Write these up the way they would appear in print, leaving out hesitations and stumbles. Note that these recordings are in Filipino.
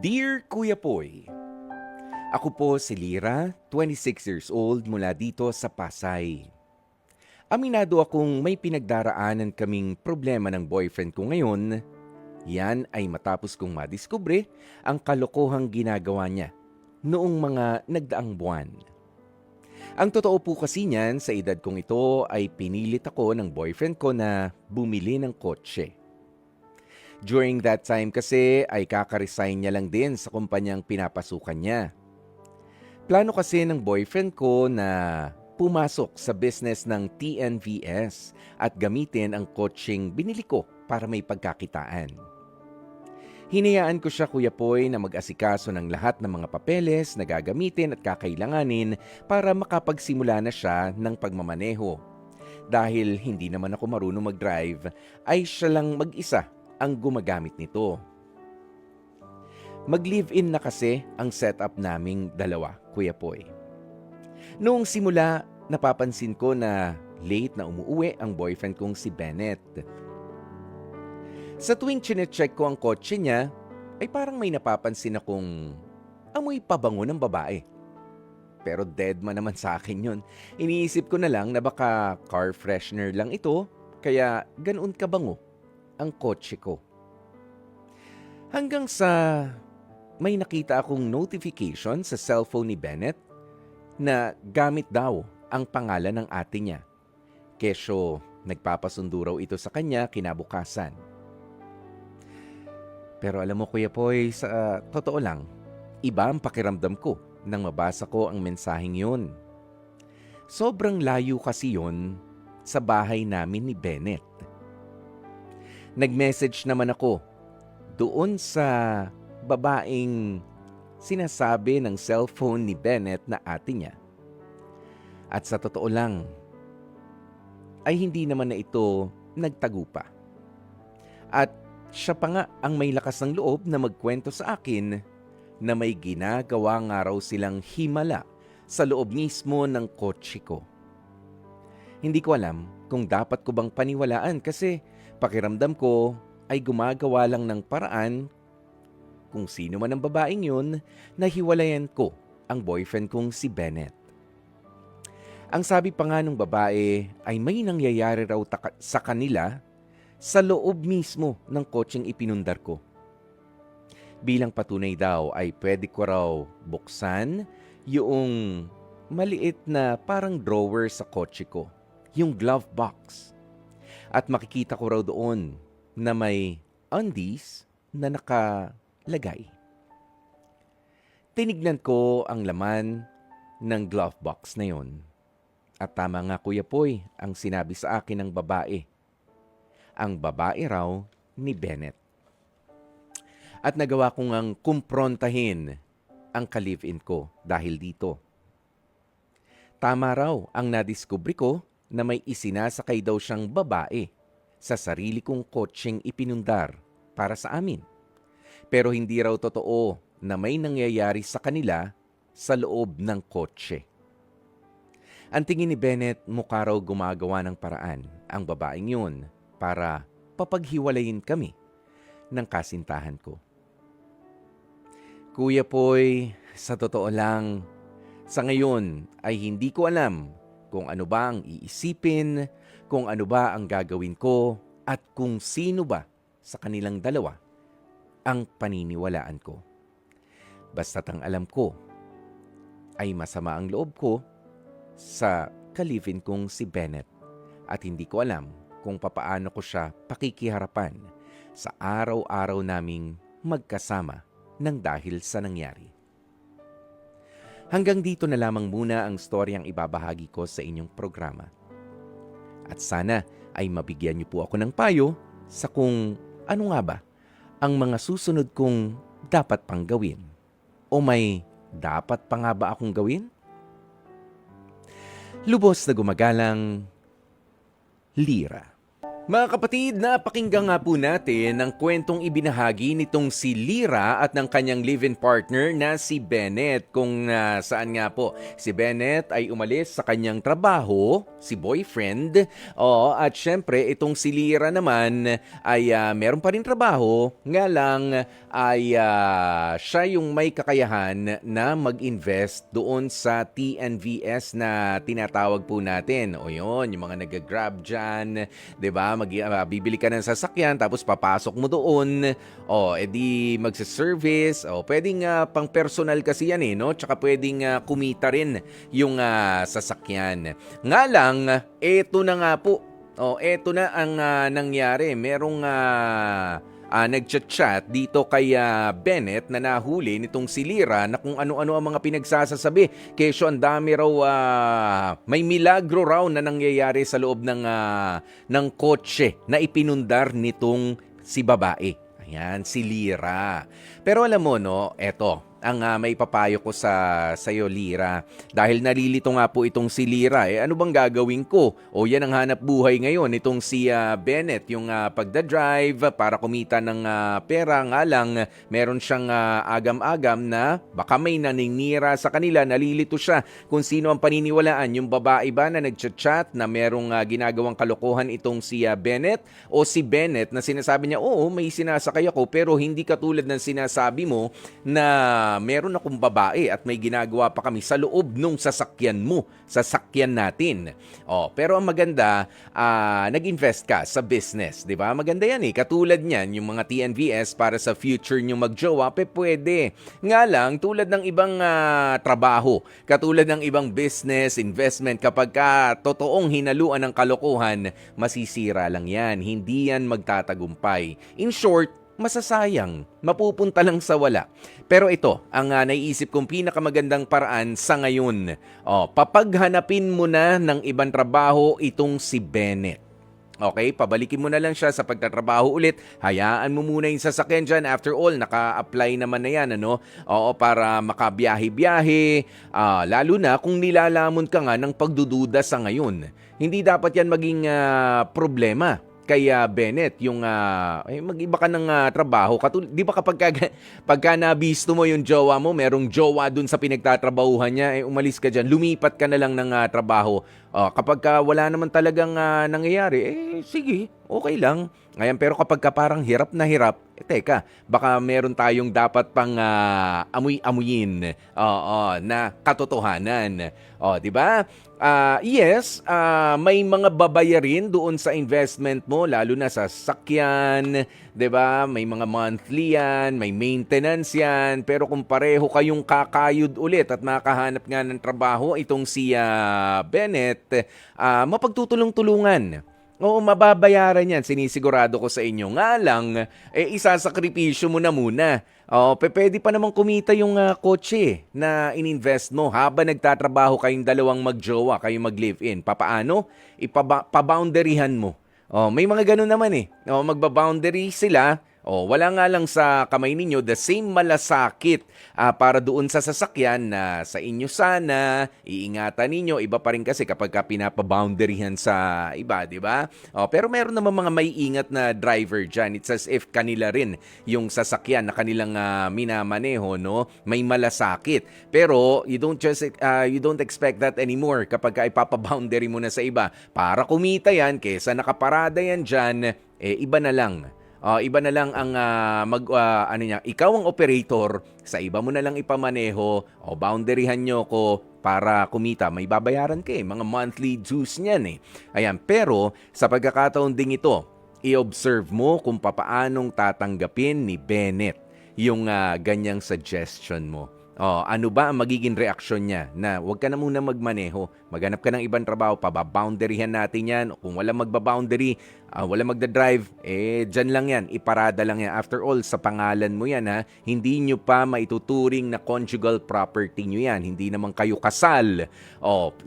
Dear Kuya Poy, ako po si Lira, 26 years old mula dito sa Pasay. Aminado akong may pinagdaraanan kaming problema ng boyfriend ko ngayon. Yan ay matapos kong madiskubre ang kalokohang ginagawa niya noong mga nagdaang buwan. Ang totoo po kasi niyan, sa edad kong ito ay pinilit ako ng boyfriend ko na bumili ng kotse. During that time kasi ay kaka-resign niya lang din sa kumpanyang pinapasukan niya. Plano kasi ng boyfriend ko na pumasok sa business ng TNVS at gamitin ang coaching binili ko para may pagkakitaan. Hinayaan ko siya, Kuya Poy, na mag-asikaso ng lahat ng mga papeles na gagamitin at kakailanganin para makapagsimula na siya ng pagmamaneho. Dahil hindi naman ako marunong mag-drive, ay siya lang mag-isa ang gumagamit nito. Mag-live-in na kasi ang setup naming dalawa, Kuya Poy. Noong simula, napapansin ko na late na umuuwi ang boyfriend kong si Bennett. Sa tuwing chinecheck ko ang kotse niya, ay parang may napapansin akong amoy pabango ng babae. Pero dead man naman sa akin yun. Iniisip ko na lang na baka car freshener lang ito, kaya ganoon kabango ang kotse ko. Hanggang sa may nakita akong notification sa cellphone ni Bennett na gamit daw ang pangalan ng ate niya. Kesyo nagpapasundo raw ito sa kanya kinabukasan. Pero alam mo, Kuya Poy, sa totoo lang, iba ang pakiramdam ko nang mabasa ko ang mensaheng yun. Sobrang layo kasi yun sa bahay namin ni Bennett. Nag-message naman ako doon sa babaeng sinasabi ng cellphone ni Bennett na ate niya. At sa totoo lang, ay hindi naman na ito nagtagupa. At siya pa nga ang may lakas ng loob na magkwento sa akin na may ginagawa nga raw silang himala sa loob mismo ng kotse ko. Hindi ko alam kung dapat ko bang paniwalaan kasi pakiramdam ko ay gumagawa lang ng paraan kung sino man ang babaeng yun na hiwalayan ko ang boyfriend kong si Bennett. Ang sabi pa nga ng babae ay may nangyayari raw sa kanila sa loob mismo ng kotseng ipinundar ko. Bilang patunay daw ay pwede ko raw buksan yung maliit na parang drawer sa kotse ko, yung glove box. At makikita ko raw doon na may undies na nakalagay. Tinignan ko ang laman ng glove box na yon. At tama nga, Kuya Poy, ang sinabi sa akin ng babae. Ang babae raw ni Bennett. At nagawa ko ngang kumprontahin ang ka-live-in ko dahil dito. Tama raw ang nadiskubre ko na may isinasakay daw siyang babae sa sarili kong kotseng ipinundar para sa amin. Pero hindi raw totoo na may nangyayari sa kanila sa loob ng kotse. Ang tingin ni Bennett, mukha raw gumagawa ng paraan ang babaeng yun para papaghiwalayin kami ng kasintahan ko. Kuya Poy, sa totoo lang, sa ngayon ay hindi ko alam kung ano ba ang iisipin, kung ano ba ang gagawin ko, at kung sino ba sa kanilang dalawa ang paniniwalaan ko. Basta't ang alam ko ay masama ang loob ko sa ka-live-in kong si Bennett at hindi ko alam kung papaano ko siya pakikiharapan sa araw-araw naming magkasama ng dahil sa nangyari. Hanggang dito na lamang muna ang storyang ibabahagi ko sa inyong programa. At sana ay mabigyan niyo po ako ng payo sa kung ano nga ba ang mga susunod kong dapat pang gawin. O may dapat pa nga ba akong gawin? Lubos na gumagalang, Lira. Mga kapatid, napakinggan nga po natin ang kwentong ibinahagi nitong si Lyra at ng kanyang live-in partner na si Bennett, kung saan nga po si Bennett ay umalis sa kanyang trabaho, si boyfriend, at syempre itong si Lyra naman ay meron pa rin trabaho, nga lang ay siya yung may kakayahan na mag-invest doon sa TNVS na tinatawag po natin. O yun, yung mga nag-grab dyan, 'di ba? Bibili ka ng sasakyan tapos papasok mo doon. Edi magse-service. Pwedeng pang personal kasi yan no? Tsaka pwedeng kumita rin yung sasakyan. Nga lang, eto na nga po. Eto na ang nangyari. Merong nagchat-chat dito kay Bennett na nahuli nitong si Lyra na kung ano-ano ang mga pinagsasasabi. Kesyo ang dami raw, may milagro raw na nangyayari sa loob ng kotse na ipinundar nitong si babae. Ayan, si Lyra. Pero alam mo no, eto ang may papayo ko sa iyo, Lyra. Dahil nalilito nga po itong si Lyra, ano bang gagawin ko? Yan ang hanap buhay ngayon, itong si Bennett, yung pagdadrive para kumita ng pera. Nga lang, meron siyang agam-agam na baka may naninira sa kanila, nalilito siya kung sino ang paniniwalaan. Yung babae ba na nagchat-chat na merong ginagawang kalokohan itong si Bennett, o si Bennett na sinasabi niya, oo, may sinasakay ako pero hindi katulad ng sinasabi mo na meron akong babae at may ginagawa pa kami sa loob nung sasakyan mo, sasakyan natin. Pero ang maganda, nag-invest ka sa business, di ba? Maganda yan Katulad niyan, yung mga TNVS para sa future nyo magjowa, pwede. Nga lang, tulad ng ibang trabaho, katulad ng ibang business, investment, kapag totoong hinaluan ng kalokohan, masisira lang yan. Hindi yan magtatagumpay. In short, masasayang, mapupunta lang sa wala. Pero ito, ang naiisip kong pinakamagandang paraan sa ngayon. Papaghanapin mo na ng ibang trabaho itong si Bennett. Okay, pabalikin mo na lang siya sa pagtatrabaho ulit. Hayaan mo muna yung sasakyan dyan. After all, naka-apply naman na yan, para makabiyahe-biyahe. Lalo na kung nilalamon ka nga ng pagdududa sa ngayon. Hindi dapat yan maging problema kay Bennett, yung mag-iba ka ng trabaho. Di ba pagka nabisto mo yung jowa mo, merong jowa dun sa pinagtatrabahuhan niya, umalis ka dyan, lumipat ka na lang ng trabaho. Kapag wala naman talagang nangyayari, sige, okay lang. Ngayon, pero kapag parang hirap na hirap, teka, baka meron tayong dapat pang amuy-amuyin na katotohanan. Di ba? Yes, may mga babayarin doon sa investment mo, lalo na sa sakyan, 'di ba? May mga monthly yan, may maintenance yan, pero kung pareho kayong kakayod ulit at makahanap nga ng trabaho itong si Bennett, mapagtutulong-tulungan. Oo, mababayaran yan, sinisigurado ko sa inyo. Nga lang, isasakripisyo mo na muna. Pwede pa namang kumita yung kotse na ininvest mo habang nagtatrabaho kayong dalawang magjowa, kayong mag-live-in. Papaano? Paboundaryhan mo. May mga ganun naman magbaboundary sila. Wala nga lang sa kamay ninyo the same malasakit para doon sa sasakyan na sa inyo sana, iingatan ninyo. Iba pa rin kasi kapag pinapaboundaryhan sa iba, di ba? Pero meron naman mga may ingat na driver dyan. It's as if kanila rin yung sasakyan na kanilang minamaneho, no? May malasakit. Pero you don't expect that anymore kapag ipapaboundary mo na sa iba. Para kumita yan, kesa nakaparada yan dyan, iba na lang. Iba na lang ang ikaw ang operator, sa iba mo na lang ipamaneho, boundaryhan nyo ko para kumita. May babayaran ka mga monthly dues niyan Ayan, pero sa pagkakataon ding ito, i-observe mo kung papaanong tatanggapin ni Bennett yung ganyang suggestion mo. Ano ba ang magiging reaksyon niya na huwag ka na muna magmaneho, maghanap ka ng ibang trabaho, pababoundaryhan natin yan. Kung walang magbaboundary, walang magdadrive, dyan lang yan, iparada lang yan. After all, sa pangalan mo yan hindi nyo pa maituturing na conjugal property nyo yan. Hindi naman kayo kasal.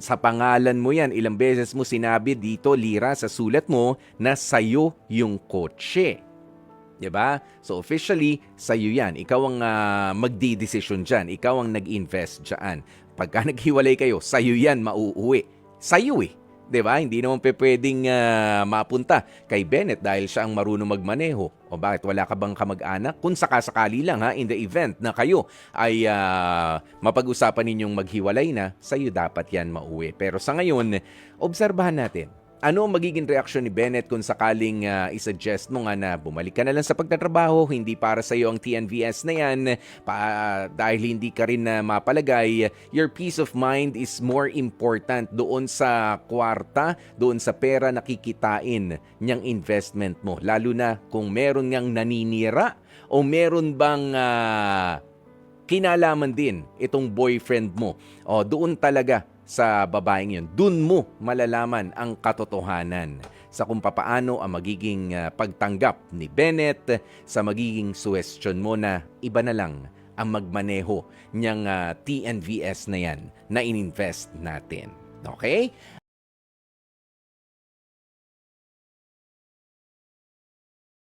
Sa pangalan mo yan, ilang beses mo sinabi dito, Lyra, sa sulat mo na sayo yung kotse. Diba? So officially, sa'yo yan. Ikaw ang magdi-decision dyan. Ikaw ang nag-invest dyan. Pagka naghiwalay kayo, sa'yo yan mauuwi. Sa'yo 'Di ba? Hindi naman pupuwedeng, mapunta kay Bennett dahil siya ang marunong magmaneho. O bakit wala ka bang kamag-anak? Kung saka-sakali lang in the event na kayo ay, mapag-usapan ninyong maghiwalay na, sa'yo dapat 'yan mauwi. Pero sa ngayon, obserbahan natin. Ano ang magiging reaksyon ni Bennett kung sakaling, i-suggest mo nga na bumalik ka na lang sa pagtatrabaho, hindi para sa'yo ang TNVS na 'yan, dahil hindi ka rin na mapalagay, your peace of mind is more important doon sa kwarta, doon sa pera na kikitain niyang investment mo. Lalo na kung meron ngang naninira o meron bang, kinalaman din itong boyfriend mo. O doon talaga sa babaeng yun, doon mo malalaman ang katotohanan sa kung papaano ang magiging pagtanggap ni Bennett sa magiging suwestyon mo na iba na lang ang magmaneho niyang TNVS na yan na ininvest natin. Okay?